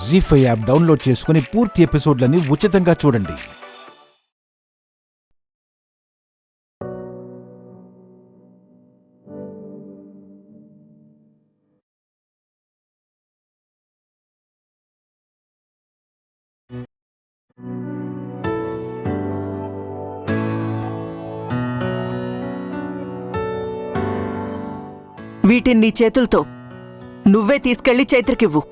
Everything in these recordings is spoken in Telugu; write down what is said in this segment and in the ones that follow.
జీ5 యాప్ డౌన్లోడ్ చేసుకుని పూర్తి ఎపిసోడ్లని ఉచితంగా చూడండి. వీటిని నీ చేతులతో నువ్వే తీసుకెళ్లి చైత్రకివ్వు.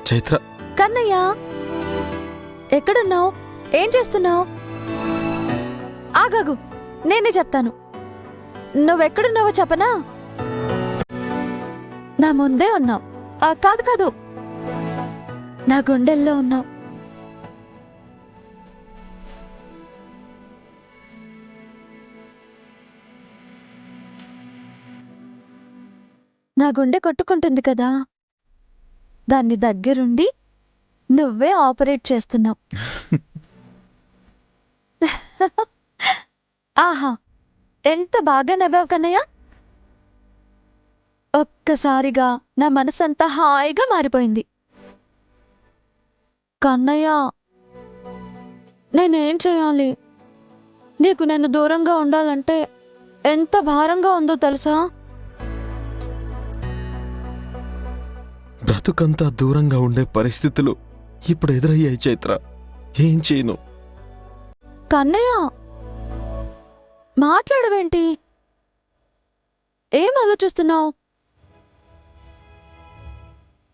చైత్ర, కన్నయ్య, ఎక్కడున్నావు? ఏం చేస్తున్నావు? ఆగాగు, నేనే చెప్తాను. నువ్వెక్కడున్నావో చెప్పనా? నా ముందే ఉన్నావు. కాదు కాదు, నా గుండెల్లో ఉన్నావు. నా గుండె కొట్టుకుంటుంది కదా, దాన్ని దగ్గరుండి నువ్వే ఆపరేట్ చేస్తున్నావు. ఆహా, ఎంత బాగా నవ్వావు కన్నయ్య. ఒక్కసారిగా నా మనసంతా హాయిగా మారిపోయింది. కన్నయ్య, నేనేం చేయాలి? నీకు నన్ను దూరంగా ఉండాలంటే ఎంత భారంగా ఉందో తెలుసా? బ్రతుకంతా దూరంగా ఉండే పరిస్థితులు ఇప్పుడు ఎదురయ్యాయి చైత్ర. ఏం చేయను? కన్నయ్య, మాట్లాడవేంటి? ఏం ఆలోచిస్తున్నావు?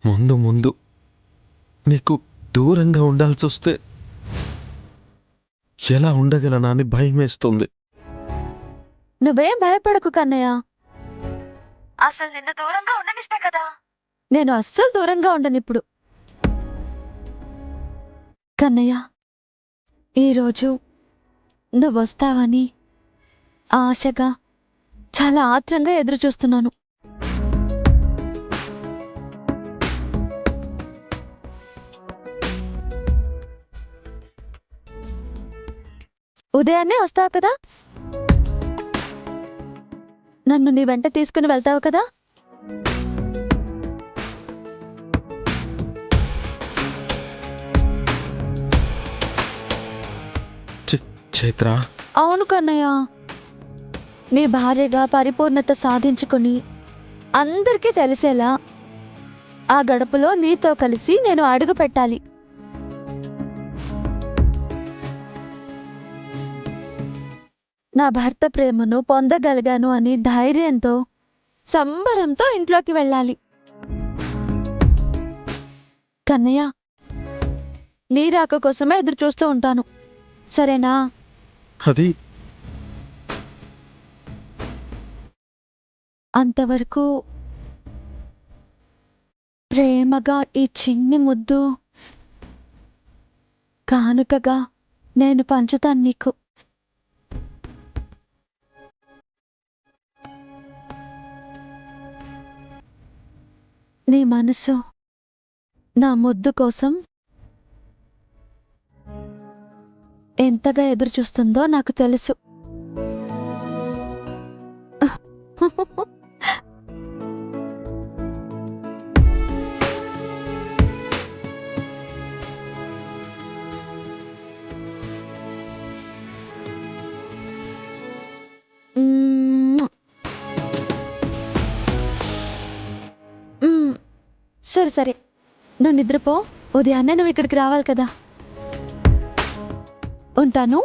ముందు ముందు నీకు దూరంగా ఉండాల్సి వస్తే ఎలా ఉండగలనా అని భయమేస్తుంది. నువ్వేం భయపడకు కన్నయ్య. అసలు నిన్ను దూరంగా ఉండనిస్తే కదా. నేను అస్సలు దూరంగా ఉండనిప్పుడు. కన్నయ్య, ఈరోజు నువ్వొస్తావని ఆశగా, చాలా ఆత్రంగా ఎదురు చూస్తున్నాను. ఉదయాన్నే వస్తావు కదా? నన్ను నీ వెంట తీసుకుని వెళ్తావు కదా? చైత్ర, అవును కన్నయ్య. నీ భార్యగా పరిపూర్ణత సాధించుకుని అందరికీ తెలిసేలా ఆ గడపలో నీతో కలిసి నేను అడుగు పెట్టాలి. నా భర్త ప్రేమను పొందగలిగాను అని ధైర్యంతో, సంబరంతో ఇంట్లోకి వెళ్ళాలి. కన్నయ్య, నీ రాక కోసమే ఎదురు చూస్తూ ఉంటాను. సరేనా? అది అంతవరకు ప్రేమగా ఈ చిన్ని ముద్దు కానుకగా నేను పంచుతాను నీకు. నీ మనసు నా ముద్దు కోసం ఎంతగా ఎదురు చూస్తుందో నాకు తెలుసు. సరే సరే, నువ్వు నిద్రపో. ఉదయాన్నే నువ్వు ఇక్కడికి రావాలి కదా. ఉంటాను,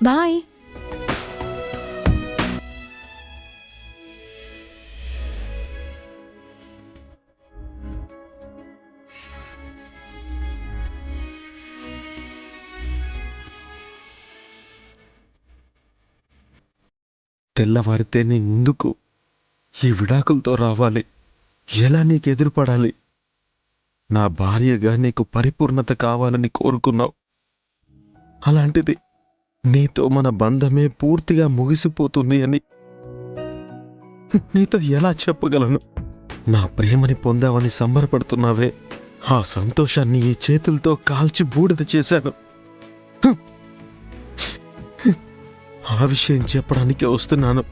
బాయ్. తెల్లవారితే నీ ముందుకు ఈ విడాకులతో రావాలి. ఎలా నీకు ఎదురుపడాలి? నా భార్యగా నీకు పరిపూర్ణత కావాలని కోరుకున్నావు. అలాంటిది నీతో మన బంధమే పూర్తిగా ముగిసిపోతుంది అని నీతో ఎలా చెప్పగలను? నా ప్రేమని పొందావని సంబరపడుతున్నావే, ఆ సంతోషాన్ని ఈ చేతులతో కాల్చి బూడిద చేశాను. ఆ విషయం చెప్పడానికే వస్తున్నాను.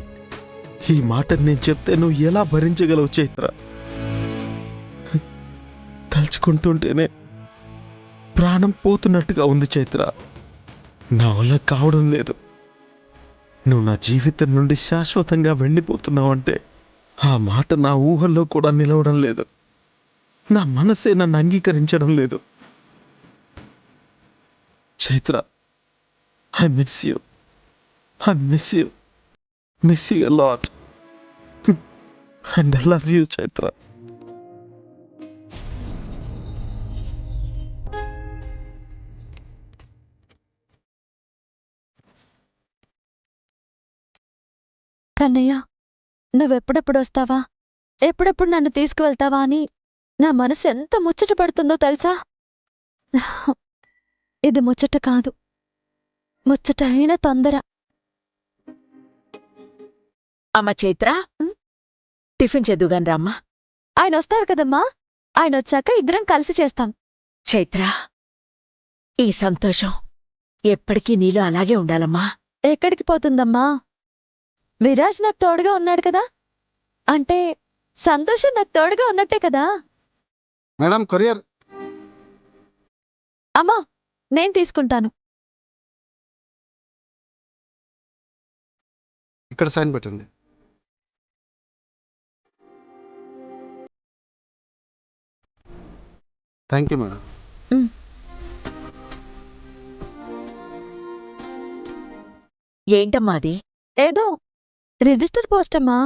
ఈ మాట నేను చెప్తే నువ్వు ఎలా భరించగలవు చైత్ర? తలుచుకుంటుంటేనే ప్రాణం పోతున్నట్టుగా ఉంది చైత్ర. నా వల్ల కావడం లేదు. నువ్వు నా జీవితం నుండి శాశ్వతంగా వెళ్ళిపోతున్నావంటే ఆ మాట నా ఊహల్లో కూడా నిలవడం లేదు. నా మనసే నన్ను అంగీకరించడం లేదు. Chaitra, I miss you. I miss you. Miss you a lot. And I love you, Chaitra. Kannayya, నువ్వెప్పుడెప్పుడు వస్తావా, ఎప్పుడెప్పుడు నన్ను తీసుకువెళ్తావా అని నా మనసు ఎంత ముచ్చట పడుతుందో తెలుసా? ఇది ముచ్చట కాదు, ముచ్చటైన తొందర. అమ్మ చైత్ర, టిఫిన్ చేద్దుగాని రామ్మా. ఆయన వస్తారు కదమ్మా, ఆయన వచ్చాక ఇద్దరం కలిసి చేస్తాం. చైత్ర, ఈ సంతోషం ఎప్పటికీ నీలో అలాగే ఉండాలమ్మా. ఎక్కడికి పోతుందమ్మా? విరాజ్ నాకు తోడుగా ఉన్నాడు కదా, అంటే సంతోషం నాకు తోడుగా ఉన్నట్టే కదా. Madam courier. అమ్మా, నేను తీసుకుంటాను. ఇక్కడ సైన్ పెట్టండి. Thank you madam. ఏంటమ్మా అది? ఏదో రిజిస్టర్ పోస్ట్ అమ్మా.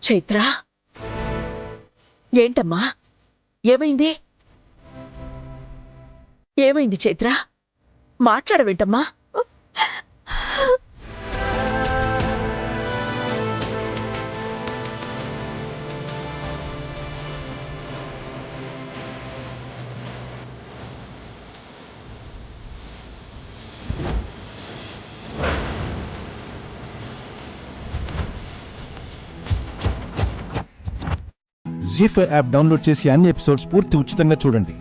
చైత్ర, ఏంటమ్మా? ఏమైంది? ఏమైంది చైత్ర? మాట్లాడవేంటమ్మా? జీ5 యాప్ డౌన్లోడ్ చేసి అన్ని ఎపిసోడ్స్ పూర్తి ఉచితంగా చూడండి.